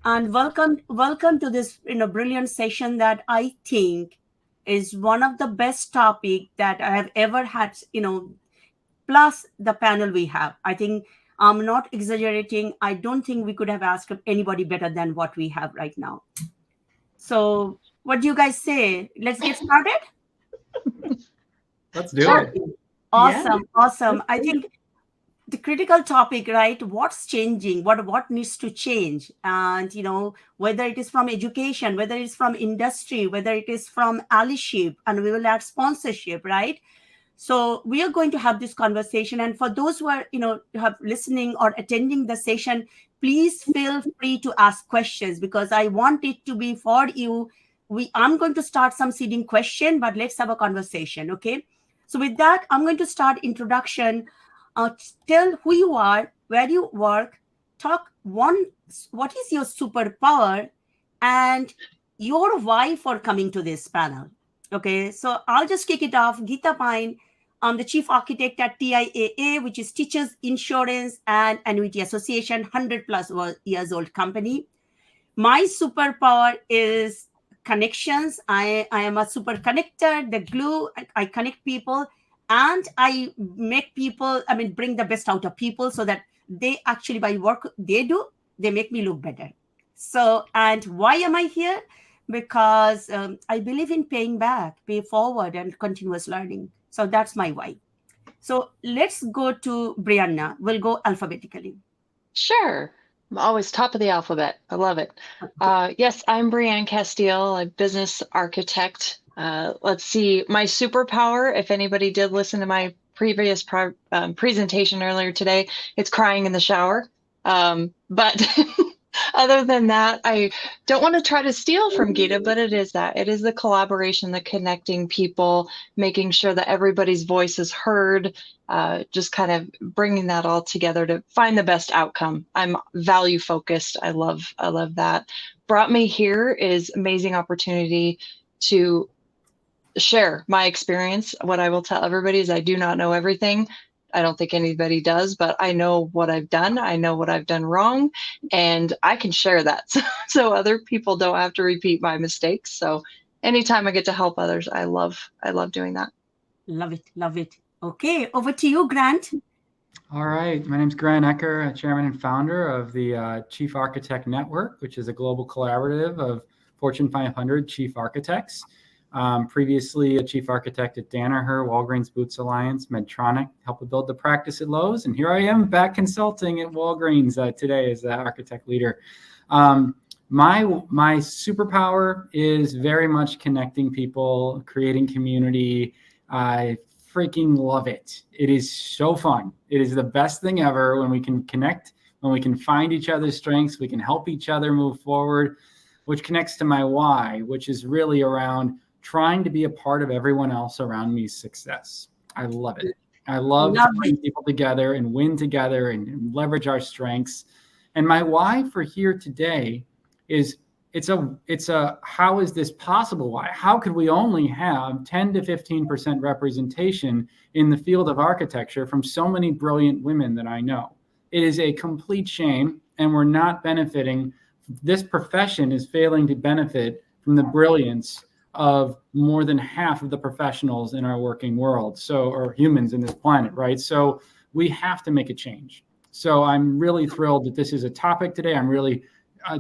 And welcome to this brilliant session that I think is one of the best topic that I have ever had. Plus the panel we have. I think I'm not exaggerating. I don't think we could have asked anybody better than what we have right now. So, what do you guys say? Let's get started. Let's do Okay. it. Yeah. Awesome. I think the critical topic, right? What's changing? What needs to change? And whether it is from education, whether it's from industry, whether it is from allyship, and we will add sponsorship, right? So we are going to have this conversation, and for those who are have listening or attending the session, please feel free to ask questions because I want it to be for you. I'm going to start some seeding question, but let's have a conversation, okay? So with that, I'm going to start introduction. Tell who you are, where you work, talk one, what is your superpower, and your why for coming to this panel. Okay, so I'll just kick it off. Geeta Pyne, I'm the chief architect at TIAA, which is Teachers Insurance and Annuity Association, 100 plus years old company. My superpower is connections. I am a super connector, the glue. I connect people and I make people, bring the best out of people so that they actually, by work they do, they make me look better. So, and why am I here? Because I believe in paying back, pay forward, and continuous learning. So that's my why. So let's go to Brianna. We'll go alphabetically. Sure. I'm always top of the alphabet. I love it. Yes, I'm Breanne Casteel, a business architect. Let's see, my superpower, if anybody did listen to my previous presentation earlier today, it's crying in the shower. But other than that, I don't want to try to steal from Geeta, but it is that. It is the collaboration, the connecting people, making sure that everybody's voice is heard, just kind of bringing that all together to find the best outcome. I'm value focused. I love that. Brought me here is amazing opportunity to share my experience. What I will tell everybody is I do not know everything. I don't think anybody does, but I know what I've done. I know what I've done wrong, and I can share that so other people don't have to repeat my mistakes. So anytime I get to help others, I love doing that. Love it. Okay, over to you, Grant. All right. My name is Grant Ecker, chairman and founder of the Chief Architect Network, which is a global collaborative of Fortune 500 chief architects. Previously a chief architect at Danaher, Walgreens Boots Alliance, Medtronic, helped build the practice at Lowe's. And here I am back consulting at Walgreens today as the architect leader. My superpower is very much connecting people, creating community. I freaking love it. It is so fun. It is the best thing ever when we can connect, when we can find each other's strengths, we can help each other move forward, which connects to my why, which is really around trying to be a part of everyone else around me's success. I love it. I love to bring people together and win together and leverage our strengths. And my why for here today is it's a how is this possible? Why? How could we only have 10 to 15% representation in the field of architecture from so many brilliant women that I know? It is a complete shame, and we're not benefiting. This profession is failing to benefit from the brilliance of more than half of the professionals in our working world, or humans in this planet, right? So we have to make a change. So I'm really thrilled that this is a topic today. I'm really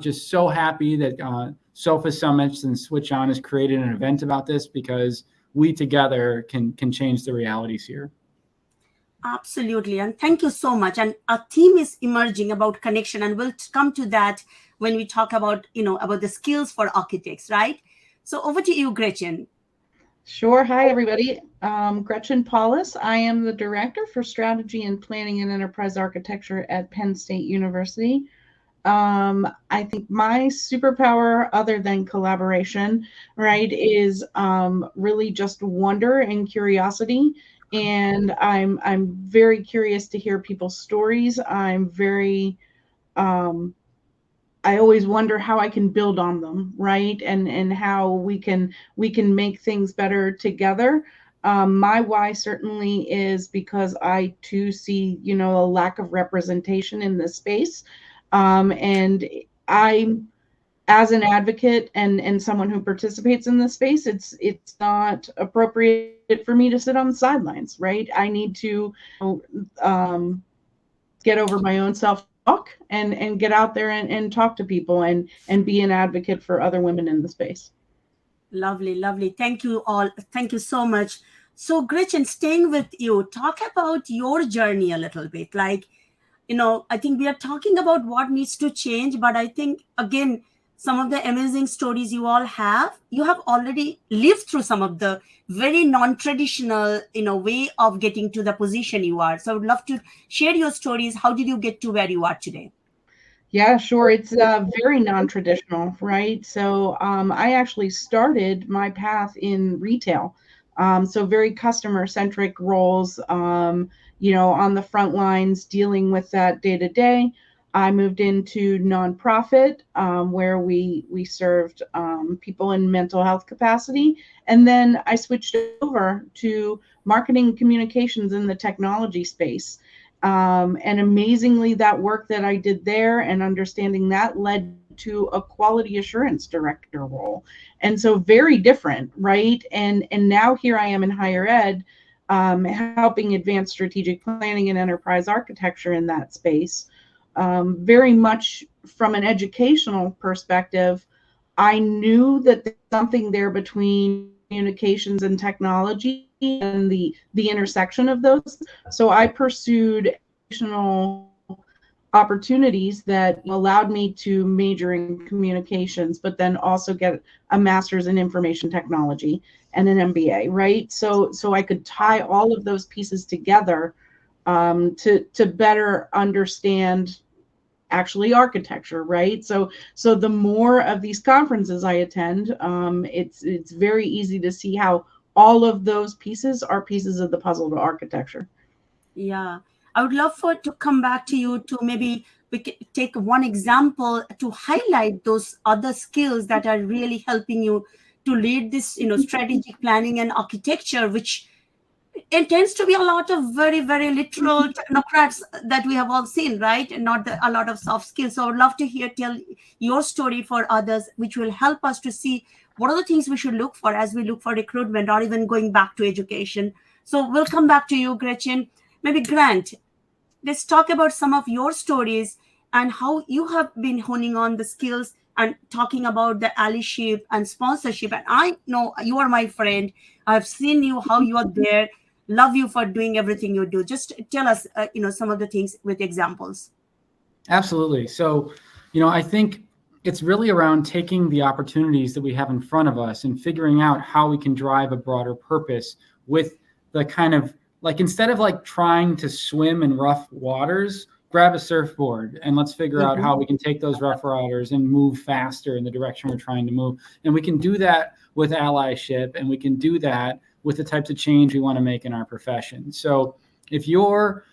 just so happy that SofaSummits and Switch On has created an event about this, because we together can change the realities here. Absolutely. And thank you so much. And a theme is emerging about connection, and we'll come to that when we talk about, about the skills for architects, right? So over to you, Gretchen. Sure. Hi, everybody. Gretchen Paulus. I am the Director for Strategy and Planning and Enterprise Architecture at Penn State University. I think my superpower, other than collaboration, right, is really just wonder and curiosity. And I'm very curious to hear people's stories. I'm very I always wonder how I can build on them, right? And how we can make things better together. My why certainly is because I too see, a lack of representation in this space. And I'm, as an advocate and someone who participates in this space, it's not appropriate for me to sit on the sidelines, right? I need to get over my own self-talk and get out there and talk to people and be an advocate for other women in the space. Lovely, lovely. Thank you all. Thank you so much. So, Gretchen, staying with you, talk about your journey a little bit. Like, I think we are talking about what needs to change, but I think, again, some of the amazing stories you all have, you have already lived through some of the very non-traditional, way of getting to the position you are. So I would love to share your stories. How did you get to where you are today? Yeah, sure. It's very non-traditional, right? So I actually started my path in retail. So very customer-centric roles, on the front lines, dealing with that day to day. I moved into nonprofit, where we served people in mental health capacity. And then I switched over to marketing communications in the technology space. And amazingly, that work that I did there and understanding that led to a quality assurance director role. And so very different, right? And now here I am in higher ed, helping advance strategic planning and enterprise architecture in that space. Very much from an educational perspective, I knew that there's something there between communications and technology and the intersection of those. So I pursued educational opportunities that allowed me to major in communications, but then also get a master's in information technology and an MBA, right? So I could tie all of those pieces together to better understand actually architecture, right? So the more of these conferences I attend, it's very easy to see how all of those pieces are pieces of the puzzle to architecture. Yeah, I would love to come back to you to maybe we can take one example to highlight those other skills that are really helping you to lead this, strategic planning and architecture, which it tends to be a lot of very, very literal technocrats that we have all seen, right? And not a lot of soft skills. So I would love to tell your story for others, which will help us to see what are the things we should look for as we look for recruitment or even going back to education. So we'll come back to you, Gretchen. Maybe Grant, let's talk about some of your stories and how you have been honing on the skills and talking about the allyship and sponsorship. And I know you are my friend. I've seen you, how you are there. Love you for doing everything you do. Just tell us, some of the things with examples. Absolutely. So, I think it's really around taking the opportunities that we have in front of us and figuring out how we can drive a broader purpose with the kind of like, instead of like trying to swim in rough waters, grab a surfboard and let's figure out how we can take those rough waters and move faster in the direction we're trying to move. And we can do that with allyship, and we can do that with the types of change we want to make in our profession. So if you're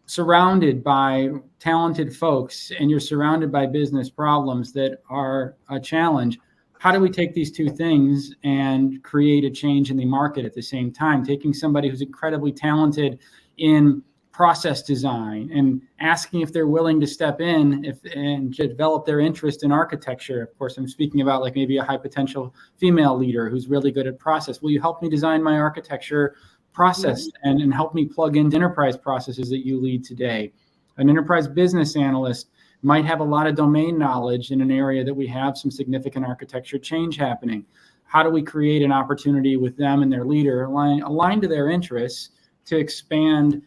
surrounded by talented folks and you're surrounded by business problems that are a challenge, how do we take these two things and create a change in the market at the same time? Taking somebody who's incredibly talented in process design and asking if they're willing to step in and develop their interest in architecture. Of course, I'm speaking about like maybe a high potential female leader who's really good at process. Will you help me design my architecture process and help me plug into enterprise processes that you lead today? An enterprise business analyst might have a lot of domain knowledge in an area that we have some significant architecture change happening. How do we create an opportunity with them and their leader aligned to their interests to expand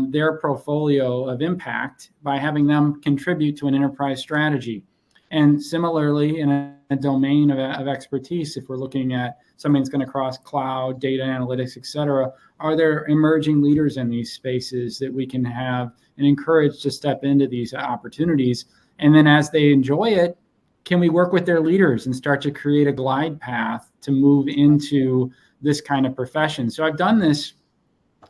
their portfolio of impact by having them contribute to an enterprise strategy? And similarly, in a domain of expertise, if we're looking at something that's going to cross cloud, data analytics, et cetera, are there emerging leaders in these spaces that we can have and encourage to step into these opportunities? And then as they enjoy it, can we work with their leaders and start to create a glide path to move into this kind of profession? So I've done this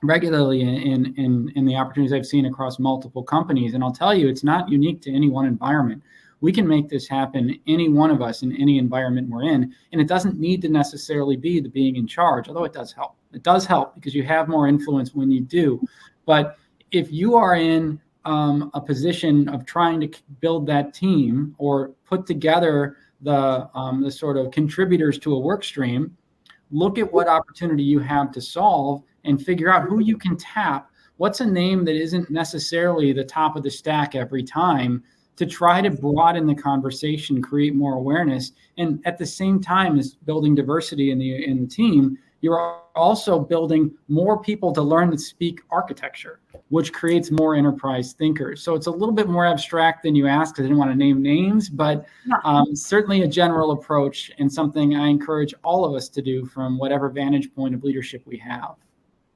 regularly in the opportunities I've seen across multiple companies. And I'll tell you, it's not unique to any one environment. We can make this happen, any one of us in any environment we're in. And it doesn't need to necessarily be the being in charge, although it does help. It does help because you have more influence when you do. But if you are in a position of trying to build that team or put together the sort of contributors to a work stream, look at what opportunity you have to solve and figure out who you can tap. What's a name that isn't necessarily the top of the stack every time, to try to broaden the conversation, create more awareness, and at the same time as building diversity in the team, you're also building more people to learn to speak architecture, which creates more enterprise thinkers. So it's a little bit more abstract than you asked, because I didn't want to name names, but certainly a general approach, and something I encourage all of us to do from whatever vantage point of leadership we have.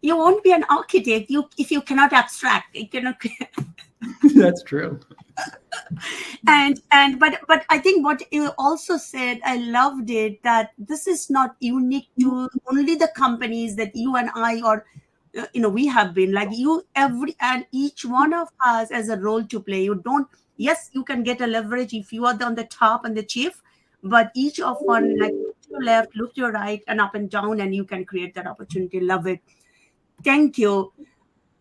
You won't be an architect if you cannot abstract. You cannot. That's true. But I think what you also said, I loved it, that this is not unique to only the companies that you and I, or we have been, like you, and each one of us has a role to play. Yes, you can get a leverage if you are on the top and the chief, but each of one, like, look to your left, look to your right, and up and down, and you can create that opportunity. Love it. Thank you.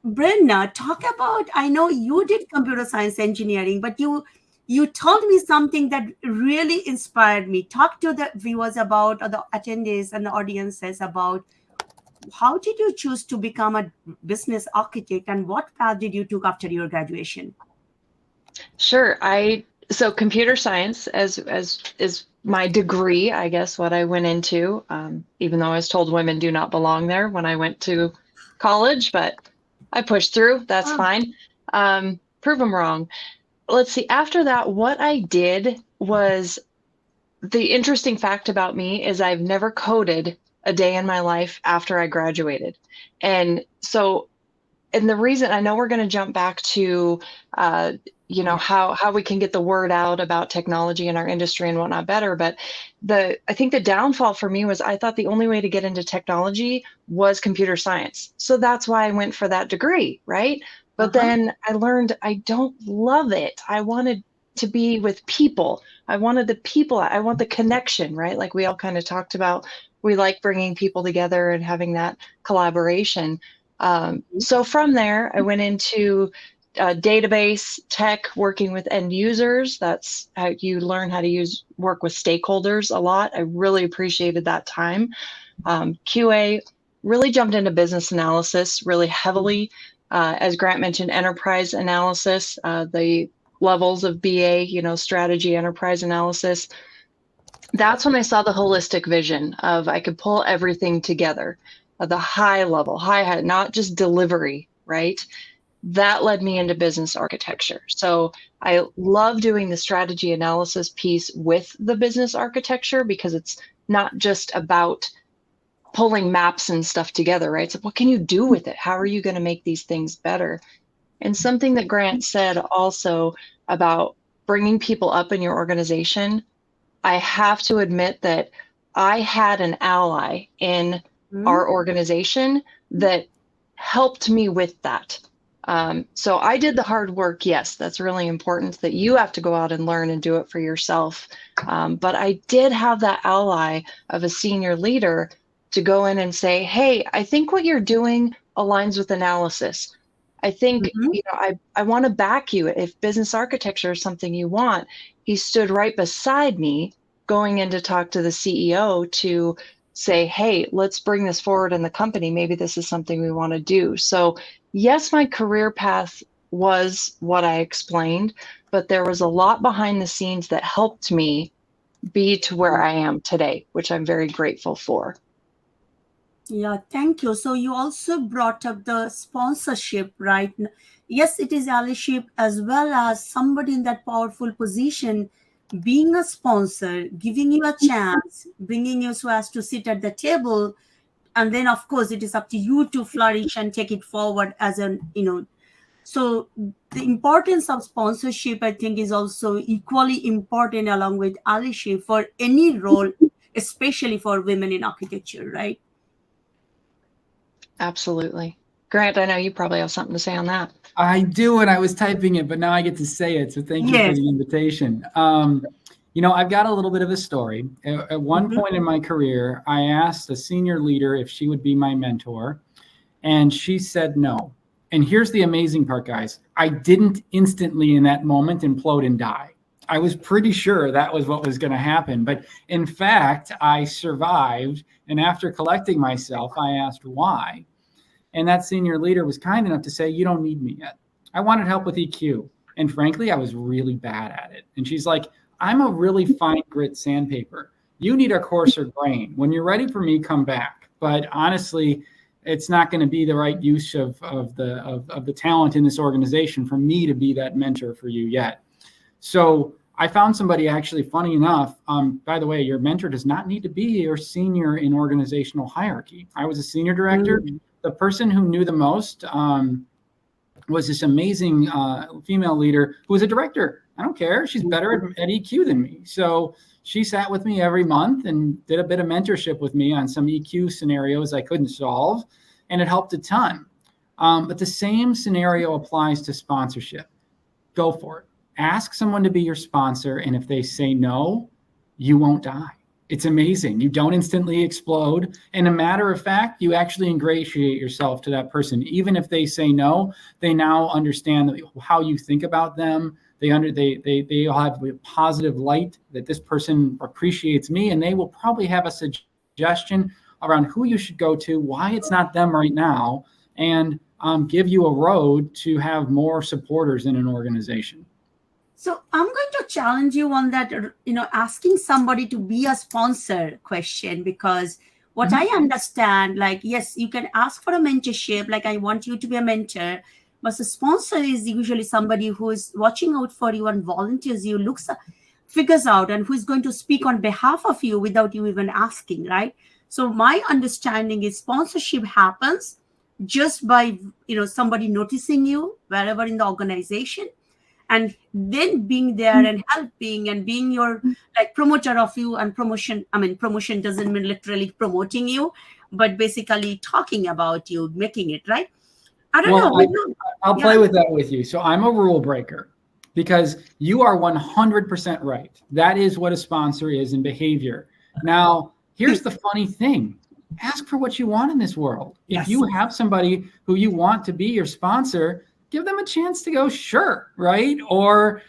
Breanne, talk about, I know you did computer science engineering, but you told me something that really inspired me. Talk to the viewers about, or the attendees and the audiences about, how did you choose to become a business architect, and what path did you took after your graduation? Sure. So computer science as is my degree, I guess, what I went into, even though I was told women do not belong there when I went to college, but I pushed through. That's fine. Prove them wrong. Let's see. After that, what I did was, the interesting fact about me is I've never coded a day in my life after I graduated. And so, and the reason, I know we're going to jump back to, how we can get the word out about technology in our industry and whatnot better. But I think the downfall for me was, I thought the only way to get into technology was computer science. So that's why I went for that degree, right? But then I learned I don't love it. I wanted to be with people. I wanted the people. I want the connection, right? Like we all kind of talked about, we like bringing people together and having that collaboration. So from there, I went into database tech, working with end users. That's how you learn how to work with stakeholders a lot. I really appreciated that time. QA, really jumped into business analysis really heavily. As Grant mentioned, enterprise analysis, the levels of BA, strategy, enterprise analysis. That's when I saw the holistic vision of, I could pull everything together, the high level, not just delivery, right? That led me into business architecture. So I love doing the strategy analysis piece with the business architecture, because it's not just about pulling maps and stuff together, right? So what can you do with it? How are you going to make these things better? And something that Grant said also about bringing people up in your organization, I have to admit that I had an ally in our organization that helped me with that. So I did the hard work. Yes, that's really important, that you have to go out and learn and do it for yourself. But I did have that ally of a senior leader to go in and say, hey, I think what you're doing aligns with analysis. I think, I want to back you if business architecture is something you want. He stood right beside me going in to talk to the CEO to say, hey, let's bring this forward in the company. Maybe this is something we want to do. So yes, my career path was what I explained, but there was a lot behind the scenes that helped me be to where I am today, which I'm very grateful for. Yeah, thank you. So you also brought up the sponsorship, right? Yes, it is allyship, as well as somebody in that powerful position being a sponsor, giving you a chance, bringing you so as to sit at the table. And then, of course, it is up to you to flourish and take it forward as So the importance of sponsorship, I think, is also equally important along with allyship for any role, especially for women in architecture, right? Absolutely. Grant, I know you probably have something to say on that. I do, and I was typing it, but now I get to say it. So thank you for the invitation. I've got a little bit of a story. At one point in my career, I asked a senior leader if she would be my mentor, and she said no. And here's the amazing part, guys. I didn't instantly in that moment implode and die. I was pretty sure that was what was going to happen. But in fact, I survived. And after collecting myself, I asked why. And that senior leader was kind enough to say, you don't need me yet. I wanted help with EQ. And frankly, I was really bad at it. And she's like, I'm a really fine grit sandpaper. You need a coarser grain. When you're ready for me, come back. But honestly, it's not going to be the right use of the talent in this organization for me to be that mentor for you yet. So I found somebody actually, funny enough, by the way, your mentor does not need to be your senior in organizational hierarchy. I was a senior director. The person who knew the most was this amazing female leader who was a director. I don't care. She's better at EQ than me. So she sat with me every month and did a bit of mentorship with me on some EQ scenarios I couldn't solve, and it helped a ton. But the same scenario applies to sponsorship. Go for it. Ask someone to be your sponsor, and if they say no, you won't die. It's amazing. You don't instantly explode. And a matter of fact, you actually ingratiate yourself to that person. Even if they say no, they now understand how you think about them. They have a positive light that this person appreciates me, and they will probably have a suggestion around who you should go to, why it's not them right now, and give you a road to have more supporters in an organization. So I'm going to challenge you on that, asking somebody to be a sponsor question, because what I understand, like, yes, you can ask for a mentorship, like I want you to be a mentor, but the sponsor is usually somebody who is watching out for you and volunteers you, figures out, and who is going to speak on behalf of you without you even asking, right? So my understanding is sponsorship happens just by, somebody noticing you wherever in the organization, and then being there and helping and being your like promoter of you. And promotion doesn't mean literally promoting you, but basically talking about you, making it right. I don't know. I'll play with that with you. So I'm a rule breaker, because you are 100% right. That is what a sponsor is in behavior. Now, here's the funny thing. Ask for what you want in this world. Yes. If you have somebody who you want to be your sponsor, give them a chance to go, sure, right? Or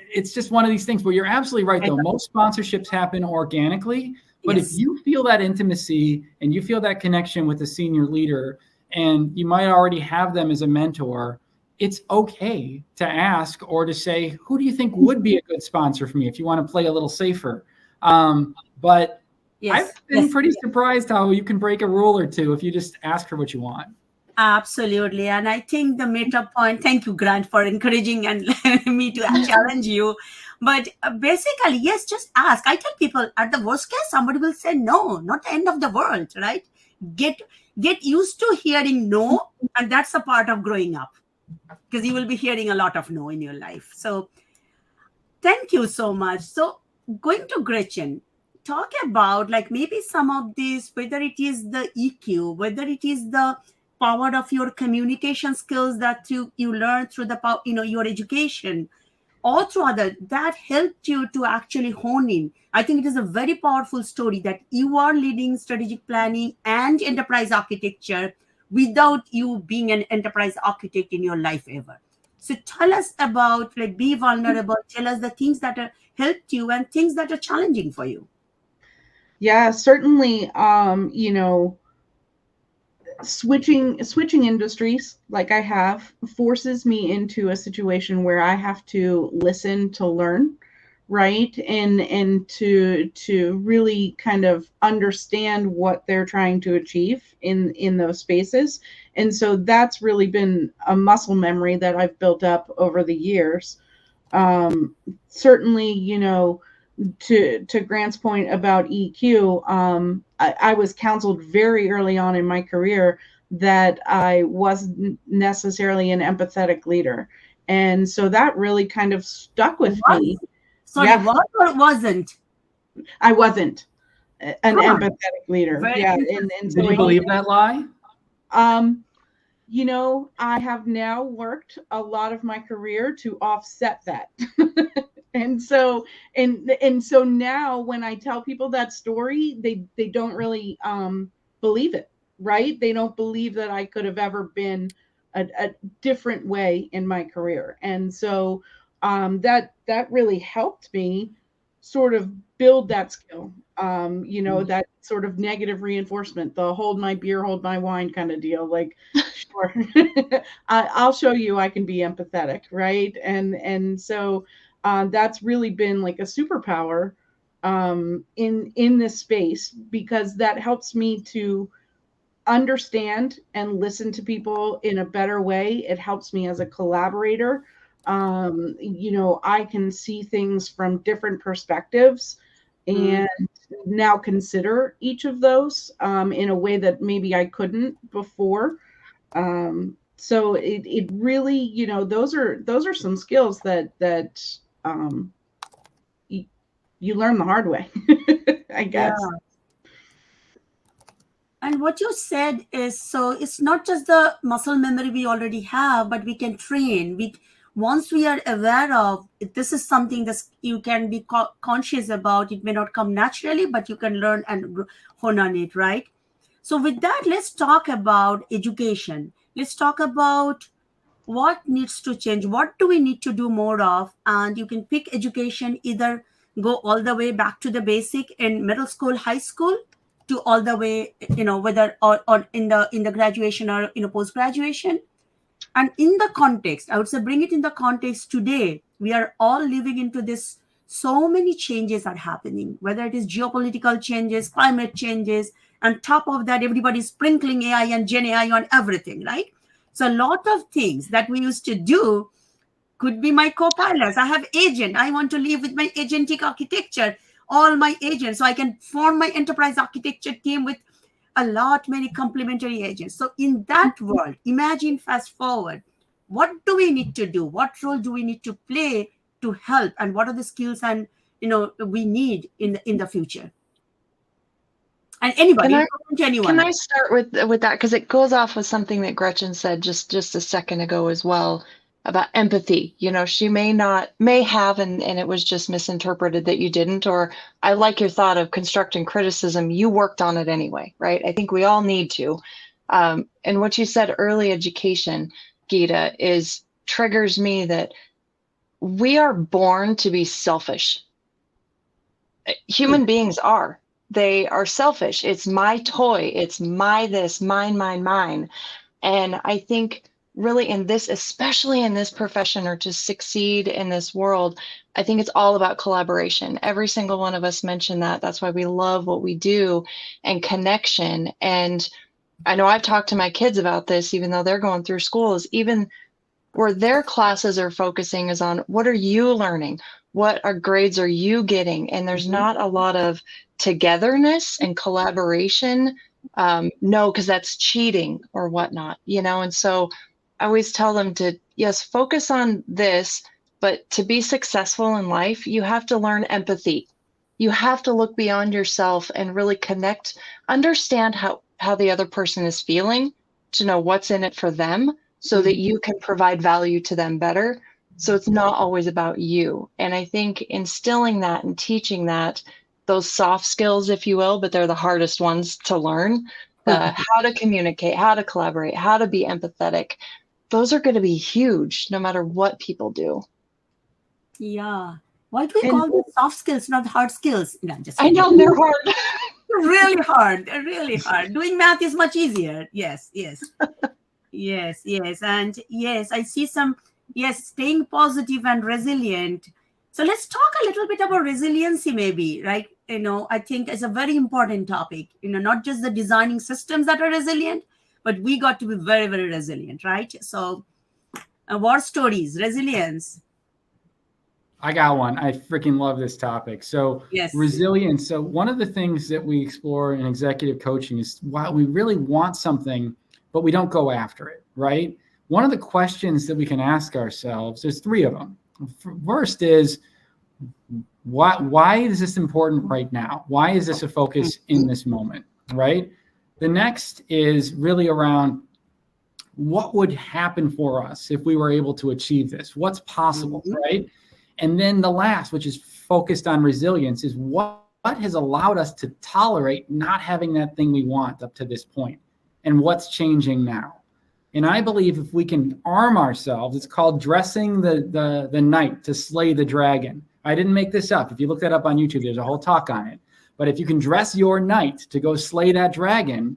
it's just one of these things. But you're absolutely right, though. Most sponsorships happen organically. But if you feel that intimacy and you feel that connection with the senior leader, and you might already have them as a mentor, it's okay to ask or to say, who do you think would be a good sponsor for me, if you want to play a little safer? But I've been pretty surprised how you can break a rule or two if you just ask for what you want. Absolutely. And I think the meta point, thank you, Grant, for encouraging and me to challenge you. But basically, yes, just ask. I tell people, at the worst case, somebody will say no, not the end of the world, right? Get used to hearing no, and that's a part of growing up, because you will be hearing a lot of no in your life. So thank you so much. So going to Gretchen, talk about like maybe some of these, whether it is the EQ, whether it is the power of your communication skills that you learn through the your education, or through other that helped you to actually hone in. I think it is a very powerful story that you are leading strategic planning and enterprise architecture without you being an enterprise architect in your life ever. So tell us about, like, be vulnerable. Tell us the things that have helped you and things that are challenging for you. Yeah, certainly. Switching industries like I have forces me into a situation where I have to listen to learn, right? And to really kind of understand what they're trying to achieve in those spaces. And so that's really been a muscle memory that I've built up over the years. Certainly, to Grant's point about EQ, I was counseled very early on in my career that I wasn't necessarily an empathetic leader. And so that really kind of stuck with me. Sorry, what or wasn't? I wasn't an empathetic leader. And so did you believe that lie? I have now worked a lot of my career to offset that. And so now when I tell people that story, they don't really believe it, right? They don't believe that I could have ever been a different way in my career. And so that really helped me sort of build that skill. That sort of negative reinforcement, the hold my beer, hold my wine kind of deal. Like, sure, I'll show you I can be empathetic, right? And so that's really been like a superpower in this space, because that helps me to understand and listen to people in a better way. It helps me as a collaborator. I can see things from different perspectives and now consider each of those in a way that maybe I couldn't before. So it really, those are some skills that you learn the hard way, I guess. Yeah. And what you said is, so it's not just the muscle memory we already have, but we can train. Once we are aware of this is something that you can be conscious about. It may not come naturally, but you can learn and hone on it, right? So with that, let's talk about education. Let's talk about what needs to change. What do we need to do more of? And you can pick education, either go all the way back to the basic in middle school, high school, to all the way, whether or in the graduation or post graduation. And in the context, I would say, bring it in the context today. We are all living into this. So many changes are happening, whether it is geopolitical changes, climate changes, and top of that, everybody's sprinkling AI and Gen AI on everything, right? So a lot of things that we used to do could be my co-pilots. I have agent. I want to live with my agentic architecture, all my agents, so I can form my enterprise architecture team with many complementary agents. So in that world, imagine fast forward, what do we need to do? What role do we need to play to help? And what are the skills and we need in the future? And anybody, can I start with that? Because it goes off with something that Gretchen said just a second ago as well, about empathy. She may have, and it was just misinterpreted that you didn't, or I like your thought of constructing criticism. You worked on it anyway, right? I think we all need to. And what you said, early education, Geeta, triggers me that we are born to be selfish. Human beings are. They are selfish. It's my toy. It's my this, mine, mine, mine. And I think really in this, especially in this profession, or to succeed in this world, I think it's all about collaboration. Every single one of us mentioned that. That's why we love what we do, and connection. And I know I've talked to my kids about this, even though they're going through schools, even where their classes are focusing is on, what are you learning? What grades are you getting? And there's not a lot of togetherness and collaboration. No, because that's cheating or whatnot, and so I always tell them to, yes, focus on this, but to be successful in life, you have to learn empathy. You have to look beyond yourself and really connect, understand how the other person is feeling, to know what's in it for them, so that you can provide value to them better. So it's not always about you. And I think instilling that and teaching that, those soft skills, if you will, but they're the hardest ones to learn, how to communicate, how to collaborate, how to be empathetic, those are going to be huge no matter what people do. Yeah. Why do we call them soft skills, not hard skills? No, I know they're hard. Really hard. Really hard. Doing math is much easier. Yes. Yes. And yes, I see some, staying positive and resilient. So let's talk a little bit about resiliency, maybe, right? I think it's a very important topic, not just the designing systems that are resilient, but we got to be very, very resilient, right? So war stories, resilience. I got one. I freaking love this topic. So resilience. So one of the things that we explore in executive coaching is, while we really want something, but we don't go after it, right? One of the questions that we can ask ourselves, there's three of them. First is, why is this important right now? Why is this a focus in this moment, right? The next is really around, what would happen for us if we were able to achieve this? What's possible, right? And then the last, which is focused on resilience, is what has allowed us to tolerate not having that thing we want up to this point, and what's changing now. And I believe if we can arm ourselves, it's called dressing the knight to slay the dragon. I didn't make this up. If you look that up on YouTube, there's a whole talk on it. But if you can dress your knight to go slay that dragon,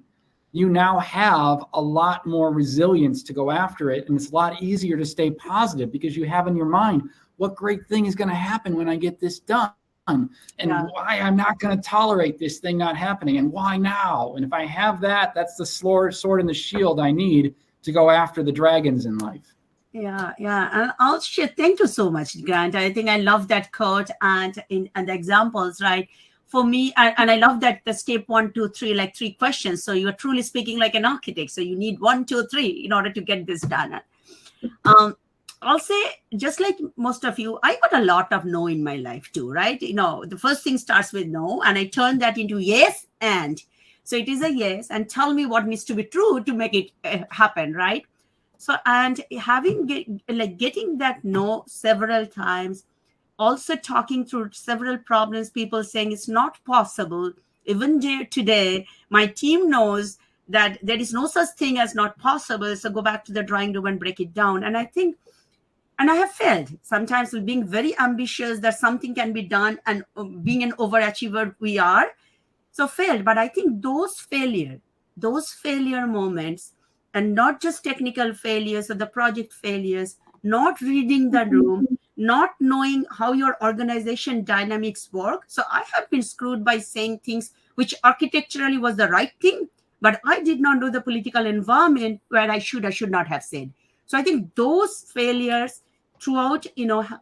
you now have a lot more resilience to go after it. And it's a lot easier to stay positive because you have in your mind, what great thing is going to happen when I get this done? And why I'm not going to tolerate this thing not happening, and why now? And if I have that, that's the sword and the shield I need to go after the dragons in life. Yeah. And also, thank you so much, Grant. I think I love that quote and the examples, right? For me, and I love that the step 1, 2, 3, like 3 questions. So you're truly speaking like an architect. So you need 1, 2, 3 in order to get this done. I'll say, just like most of you, I got a lot of no in my life too, right? The first thing starts with no, and I turn that into yes and. So it is a yes, and tell me what needs to be true to make it happen, right? So, and getting that no several times, also talking through several problems, people saying it's not possible. Even today, my team knows that there is no such thing as not possible. So go back to the drawing room and break it down. And I think, and I have failed sometimes with being very ambitious that something can be done, and being an overachiever we are. So failed. But I think those failure moments, and not just technical failures or the project failures, not reading the room, not knowing how your organization dynamics work. So I have been screwed by saying things which architecturally was the right thing, but I did not know the political environment where I should not have said. So I think those failures throughout,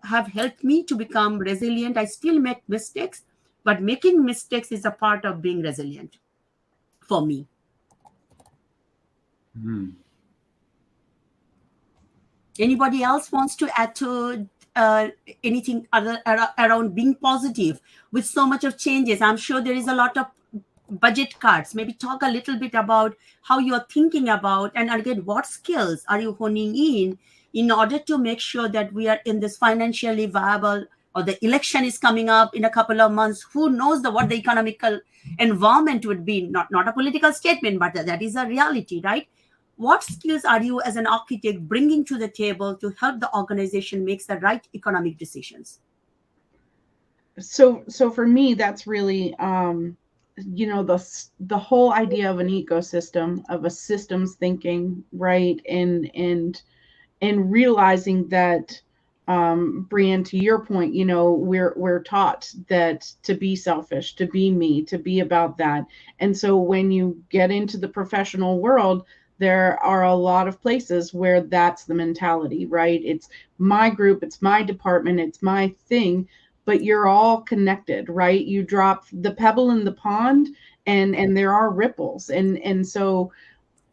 have helped me to become resilient. I still make mistakes, but making mistakes is a part of being resilient for me. Anybody else wants to add to anything other around being positive with so much of changes? I'm sure there is a lot of budget cuts. Maybe talk a little bit about how you're thinking about, and again, what skills are you honing in order to make sure that we are in this financially viable, or the election is coming up in a couple of months. Who knows what the economical environment would be? Not a political statement, but that is a reality, right? What skills are you as an architect bringing to the table to help the organization make the right economic decisions? So for me, that's really, the whole idea of an ecosystem, of a systems thinking, right? And realizing that, Breanne, to your point, we're taught that to be selfish, to be me, to be about that. And so when you get into the professional world, there are a lot of places where that's the mentality, right? It's my group, it's my department, it's my thing, but you're all connected, right? You drop the pebble in the pond and there are ripples. And so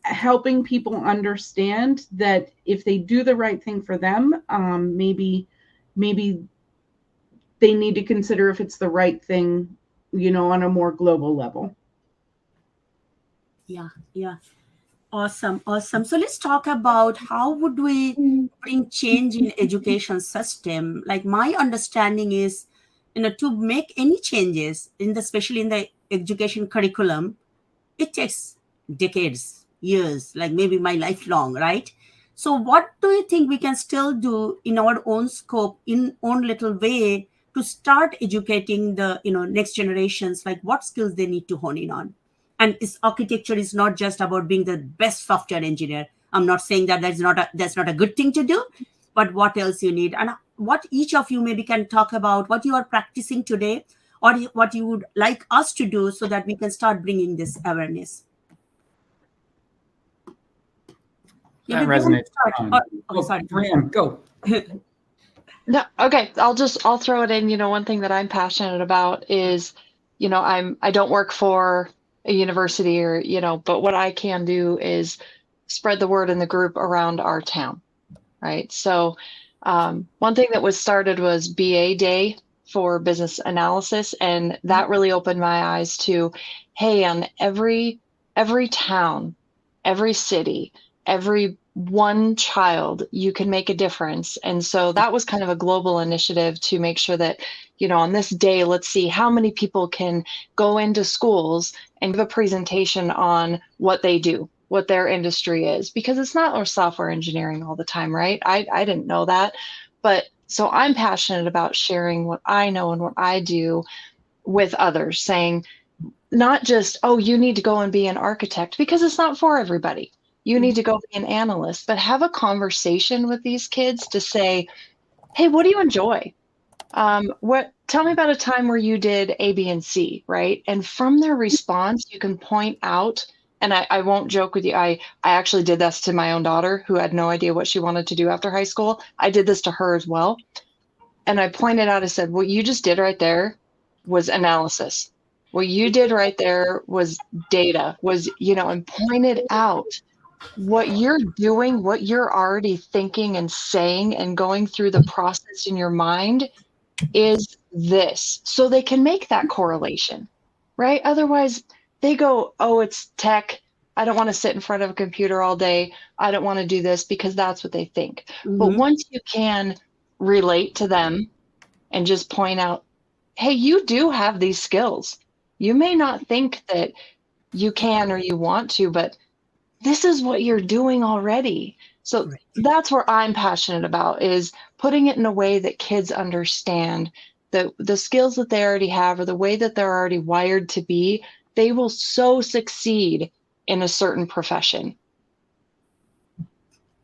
helping people understand that if they do the right thing for them, maybe they need to consider if it's the right thing, on a more global level. Yeah. Awesome. So let's talk about how would we bring change in education system. Like, my understanding is, to make any changes especially in the education curriculum, it takes decades, years, like maybe my lifelong, right? So what do you think we can still do in our own scope, in own little way, to start educating the next generations, like what skills they need to hone in on? And architecture is not just about being the best software engineer. I'm not saying that that's not a good thing to do, but what else you need, and what each of you maybe can talk about, what you are practicing today, or what you would like us to do so that we can start bringing this awareness. That resonates. Sorry. Breanne, go. No, okay. I'll throw it in. One thing that I'm passionate about is, I don't work for a university but what I can do is spread the word in the group around our town, right? So one thing that was started was BA Day for business analysis, and that really opened my eyes to, hey, on every town, every city, every one child, you can make a difference. And so that was kind of a global initiative to make sure that, on this day, let's see how many people can go into schools and give a presentation on what they do, what their industry is, because it's not software engineering all the time, right? I didn't know that. But so I'm passionate about sharing what I know and what I do with others, saying not just, oh, you need to go and be an architect, because it's not for everybody. You need to go be an analyst, but have a conversation with these kids to say, hey, what do you enjoy? Tell me about a time where you did A, B, and C, right? And from their response, you can point out, and I won't joke with you. I actually did this to my own daughter, who had no idea what she wanted to do after high school. I did this to her as well. And I pointed out, I said, what you just did right there was analysis. What you did right there was data, and pointed out what you're doing, what you're already thinking and saying and going through the process in your mind is this. So they can make that correlation, right? Otherwise, they go, oh, it's tech. I don't want to sit in front of a computer all day. I don't want to do this, because that's what they think. But once you can relate to them and just point out, hey, you do have these skills. You may not think that you can or you want to, but this is what you're doing already. So that's where I'm passionate about, is putting it in a way that kids understand that the skills that they already have, or the way that they're already wired to be, they will so succeed in a certain profession.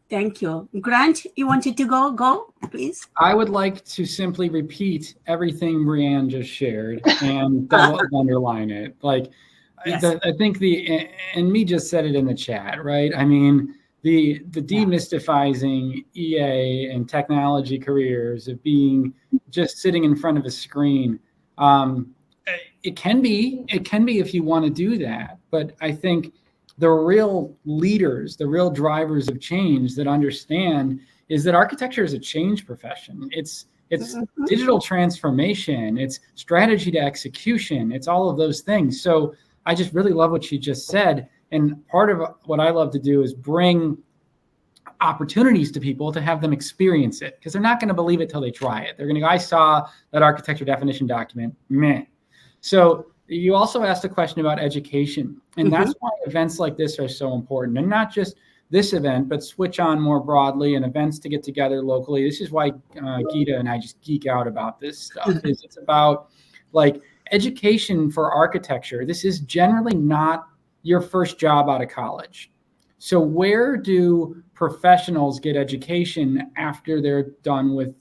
Thank you. Grant, you wanted to go, please? I would like to simply repeat everything Breanne just shared and double underline it. Like, yes. I think and me just said it in the chat, right? I mean, the demystifying EA and technology careers of being just sitting in front of a screen. It can be if you want to do that, but I think the real leaders, the real drivers of change that understand is that architecture is a change profession. It's digital transformation. It's strategy to execution. It's all of those things. So I just really love what she just said. And part of what I love to do is bring opportunities to people to have them experience it, because they're not going to believe it till they try it. They're going to go, I saw that architecture definition document, meh. So you also asked a question about education, and that's why events like this are so important, and not just this event, but switch on more broadly and events to get together locally. This is why Geeta and I just geek out about this stuff. It's about like education for architecture. This is generally not your first job out of college. So where do professionals get education after they're done with,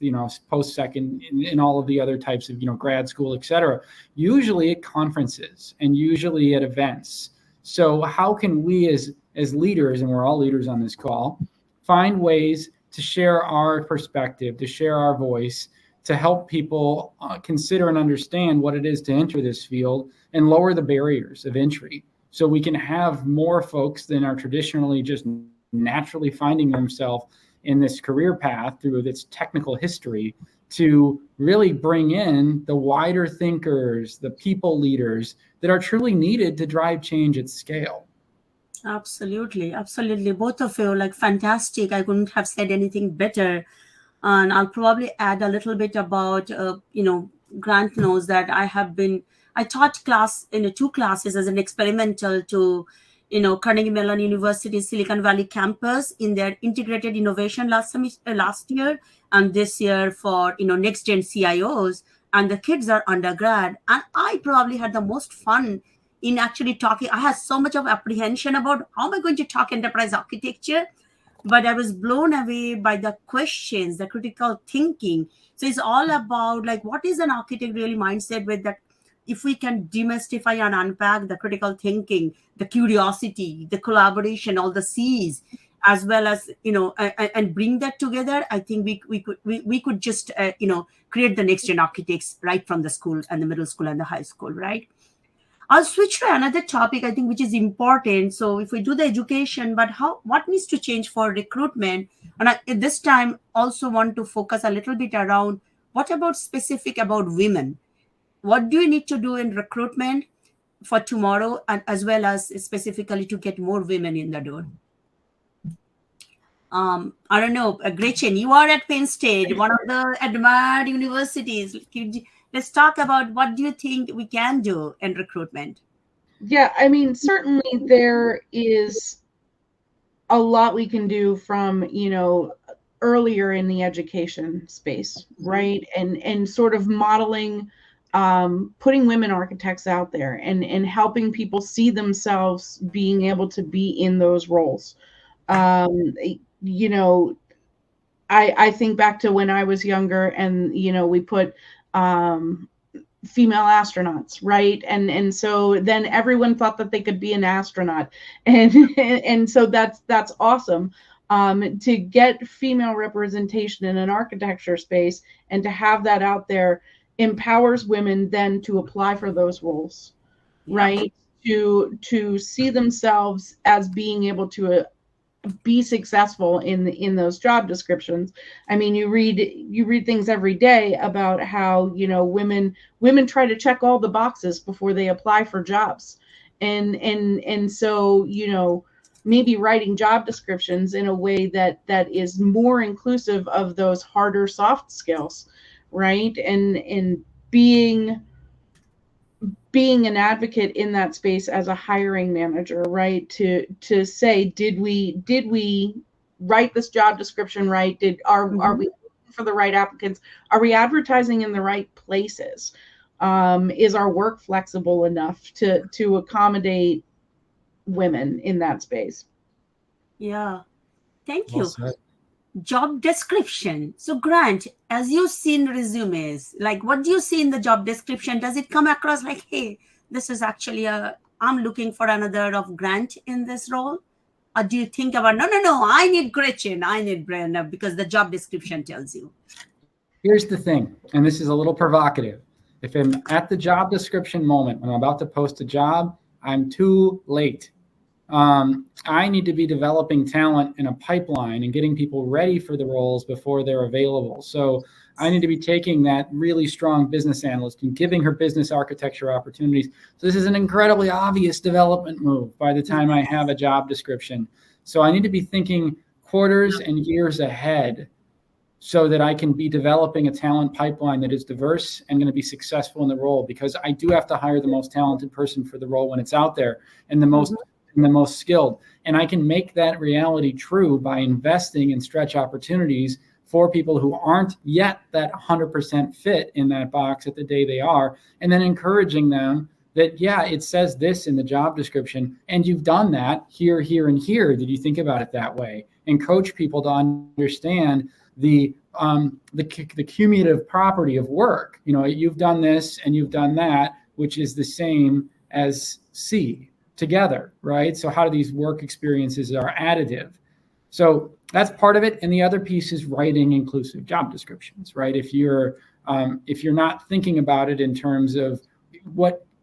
post-second and all of the other types of, grad school, et cetera? Usually at conferences and usually at events. So how can we as leaders, and we're all leaders on this call, find ways to share our perspective, to share our voice, to help people consider and understand what it is to enter this field and lower the barriers of entry, so we can have more folks than are traditionally just naturally finding themselves in this career path through its technical history, to really bring in the wider thinkers, the people leaders that are truly needed to drive change at scale. Absolutely. Both of you, like, fantastic. I couldn't have said anything better. And I'll probably add a little bit about, Grant knows that I taught two classes as an experimental to, Carnegie Mellon University Silicon Valley campus in their integrated innovation last year, and this year for, next gen CIOs, and the kids are undergrad. And I probably had the most fun in actually talking. I had so much of apprehension about how am I going to talk enterprise architecture, but I was blown away by the questions, the critical thinking. So it's all about, like, what is an architect really mindset with that? If we can demystify and unpack the critical thinking, the curiosity, the collaboration, all the C's, as well as, and bring that together, I think we could just, create the next gen architects right from the school and the middle school and the high school, right? I'll switch to another topic, I think, which is important. So if we do the education, but what needs to change for recruitment? And I, at this time, also want to focus a little bit around what about specific about women? What do you need to do in recruitment for tomorrow, and as well as specifically to get more women in the door? I don't know, Gretchen, you are at Penn State, one of the admired universities. Let's talk about what do you think we can do in recruitment? Yeah, I mean, certainly there is a lot we can do from, earlier in the education space, right? And sort of modeling, putting women architects out there and helping people see themselves being able to be in those roles. I think back to when I was younger, and we put female astronauts, right? And so then everyone thought that they could be an astronaut, and so that's awesome. To get female representation in an architecture space and to have that out there empowers women then to apply for those roles, right? To see themselves as being able to be successful in those job descriptions. I mean, you read things every day about how women try to check all the boxes before they apply for jobs, and so maybe writing job descriptions in a way that is more inclusive of those harder soft skills, right? And being an advocate in that space as a hiring manager, right? To say, did we write this job description right? Are we looking for the right applicants? Are we advertising in the right places? Is our work flexible enough to accommodate women in that space? Yeah. Thank Well you. said. Job description. So Grant, as you've seen resumes, like what do you see in the job description? Does it come across like, hey, this is actually I'm looking for another of Grant in this role? Or do you think about, no, I need Gretchen, I need Breanne, because the job description tells you? Here's the thing, and this is a little provocative. If I'm at the job description moment, when I'm about to post a job, I'm too late. I need to be developing talent in a pipeline and getting people ready for the roles before they're available. So I need to be taking that really strong business analyst and giving her business architecture opportunities. So this is an incredibly obvious development move by the time I have a job description. So I need to be thinking quarters and years ahead so that I can be developing a talent pipeline that is diverse and going to be successful in the role, because I do have to hire the most talented person for the role when it's out there, and the most skilled. And I can make that reality true by investing in stretch opportunities for people who aren't yet that 100% fit in that box at the day they are, and then encouraging them that, yeah, it says this in the job description, and you've done that here, here, and here. Did you think about it that way? And coach people to understand the cumulative property of work. You've done this and you've done that, which is the same as C together, right? So how do these work experiences are additive? So that's part of it. And the other piece is writing inclusive job descriptions, right? If you're not thinking about it in terms of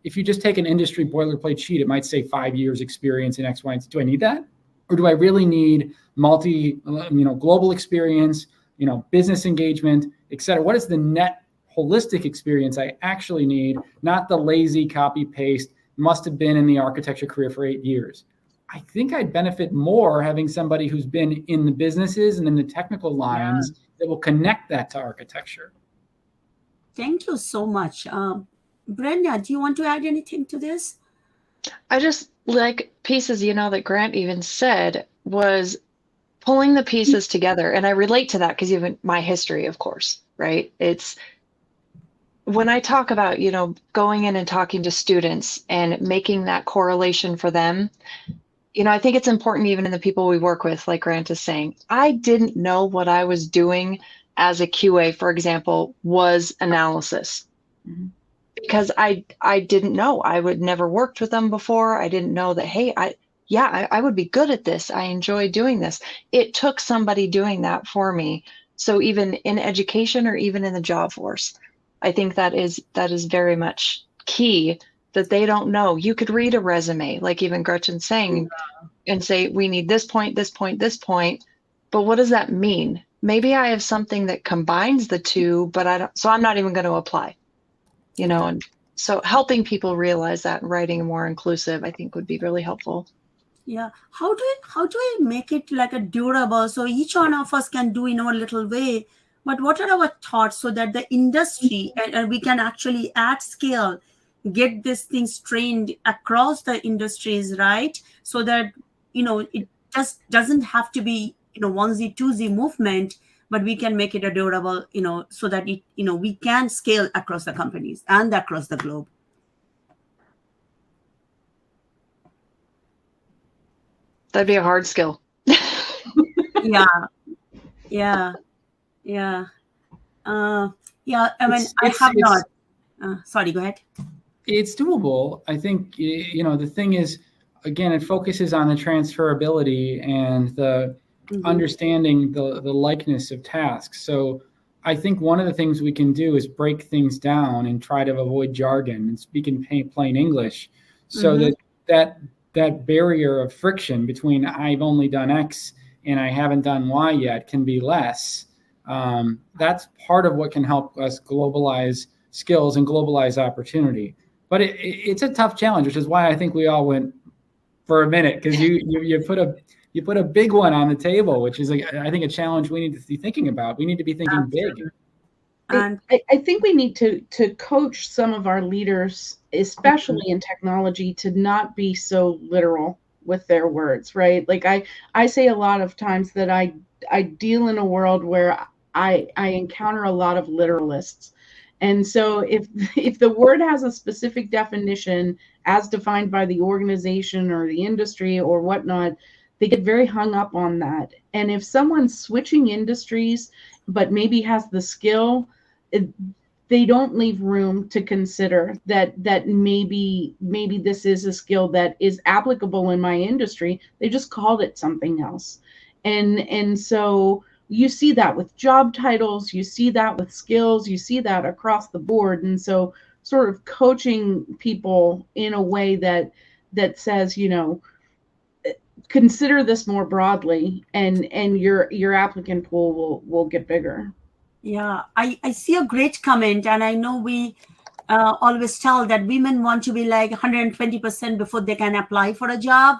if you just take an industry boilerplate sheet, it might say 5 years experience in X, Y, and Z. Do I need that? Or do I really need global experience, business engagement, et cetera? What is the net holistic experience I actually need, not the lazy copy paste, must have been in the architecture career for 8 years. I think I'd benefit more having somebody who's been in the businesses and in the technical lines that will connect that to architecture. Thank you so much. Brenda, do you want to add anything to this? I just like pieces, that Grant even said was pulling the pieces together. And I relate to that because even my history, of course, right? It's when I talk about, going in and talking to students and making that correlation for them, I think it's important even in the people we work with, like Grant is saying, I didn't know what I was doing as a QA, for example, was analysis. Mm-hmm. Because I didn't know. I would never worked with them before. I didn't know that, hey, I would be good at this. I enjoy doing this. It took somebody doing that for me. So even in education or even in the job force, I think that is very much key, that they don't know. You could read a resume, like even Gretchen's saying, and say, we need this point, this point, this point. But what does that mean? Maybe I have something that combines the two, but so I'm not even going to apply. And so helping people realize that and writing more inclusive, I think would be really helpful. Yeah. How do I make it like a durable? So each one of us can do in our little way, but what are our thoughts so that the industry and we can actually at scale get these things trained across the industries, right? So that, it just doesn't have to be, onesie twosie movement, but we can make it adorable, so that we can scale across the companies and across the globe. That'd be a hard skill. Yeah. Yeah. Yeah. I mean, I have not. Sorry, go ahead. It's doable. I think, the thing is, again, it focuses on the transferability and the understanding the likeness of tasks. So I think one of the things we can do is break things down and try to avoid jargon and speak in plain English, so that barrier of friction between I've only done X and I haven't done Y yet can be less. That's part of what can help us globalize skills and globalize opportunity. But it's a tough challenge, which is why I think we all went for a minute, because you put a big one on the table, which is, I think, a challenge we need to be thinking about. We need to be thinking big. And I think we need to coach some of our leaders, especially in technology, to not be so literal with their words, right? Like I say a lot of times that I deal in a world where I encounter a lot of literalists. And so if the word has a specific definition as defined by the organization or the industry or whatnot, they get very hung up on that. And if someone's switching industries, but maybe has the skill, they don't leave room to consider that maybe this is a skill that is applicable in my industry. They just called it something else. And so you see that with job titles, you see that with skills, you see that across the board. And so sort of coaching people in a way that says, consider this more broadly, and your applicant pool will get bigger. Yeah, I see a great comment, and I know we always tell that women want to be like 120% before they can apply for a job.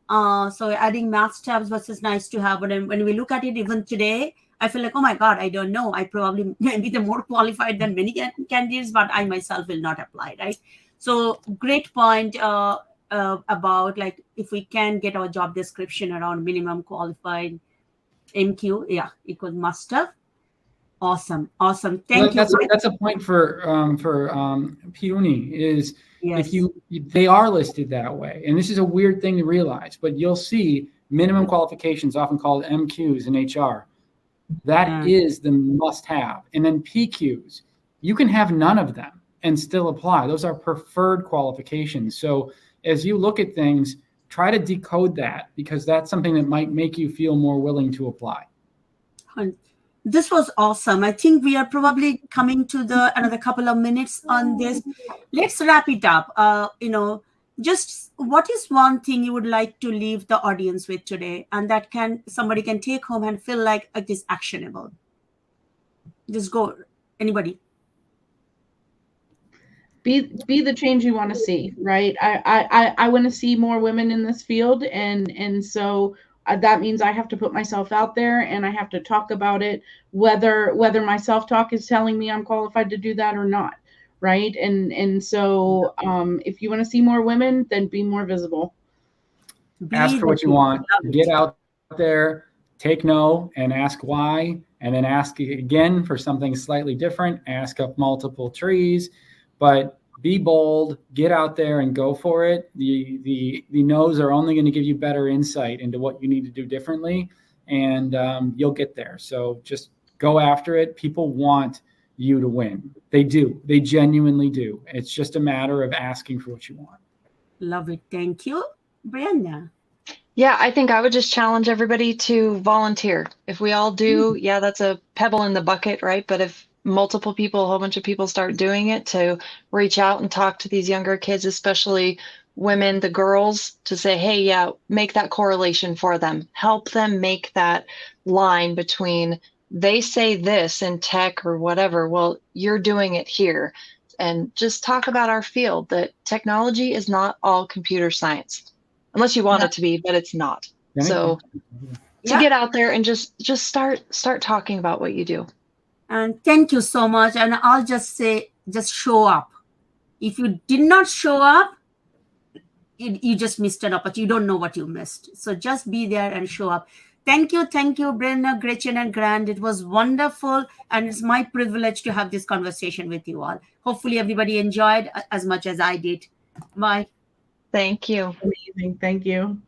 So adding math tabs was nice to have, but when we look at it even today, I feel like, oh my God, I don't know. I probably may be the more qualified than many candidates, but I myself will not apply, right? So great point about like if we can get our job description around minimum qualified MQ, yeah, equals must have. Awesome. Thank you. That's a point for Pyne is, yes. if they are listed that way, and this is a weird thing to realize, but you'll see minimum qualifications, often called MQs in HR. That is the must-have. And then PQs, you can have none of them and still apply. Those are preferred qualifications. So as you look at things, try to decode that, because that's something that might make you feel more willing to apply. This was awesome. I think we are probably coming to another couple of minutes on this. Let's wrap it up. Just what is one thing you would like to leave the audience with today, and that somebody can take home and feel like it is actionable? Just go, anybody. Be the change you want to see, right? I want to see more women in this field, and so that means I have to put myself out there and I have to talk about it, whether my self-talk is telling me I'm qualified to do that or not, right? And so if you want to see more women, then be more visible. Ask for what you want. Get out there, take no, and ask why, and then ask again for something slightly different. Ask up multiple trees, but be bold, get out there and go for it. The no's are only going to give you better insight into what you need to do differently, and you'll get there. So just go after it. People want you to win. They do. They genuinely do. It's just a matter of asking for what you want. Love it. Thank you. Breanne. Yeah, I think I would just challenge everybody to volunteer. If we all do, yeah, that's a pebble in the bucket, right? But if multiple people, a whole bunch of people start doing it, to reach out and talk to these younger kids, especially women, the girls, to say, hey, yeah, make that correlation for them. Help them make that line between they say this in tech or whatever. Well, you're doing it here. And just talk about our field, that technology is not all computer science, unless you want it to be, but it's not. So to get out there and just start talking about what you do. And thank you so much. And I'll just say, just show up. If you did not show up, you just missed an opportunity. You don't know what you missed. So just be there and show up. Thank you, Breanne, Gretchen, and Grant. It was wonderful, and it's my privilege to have this conversation with you all. Hopefully, everybody enjoyed as much as I did. Bye. Thank you. Amazing. Thank you.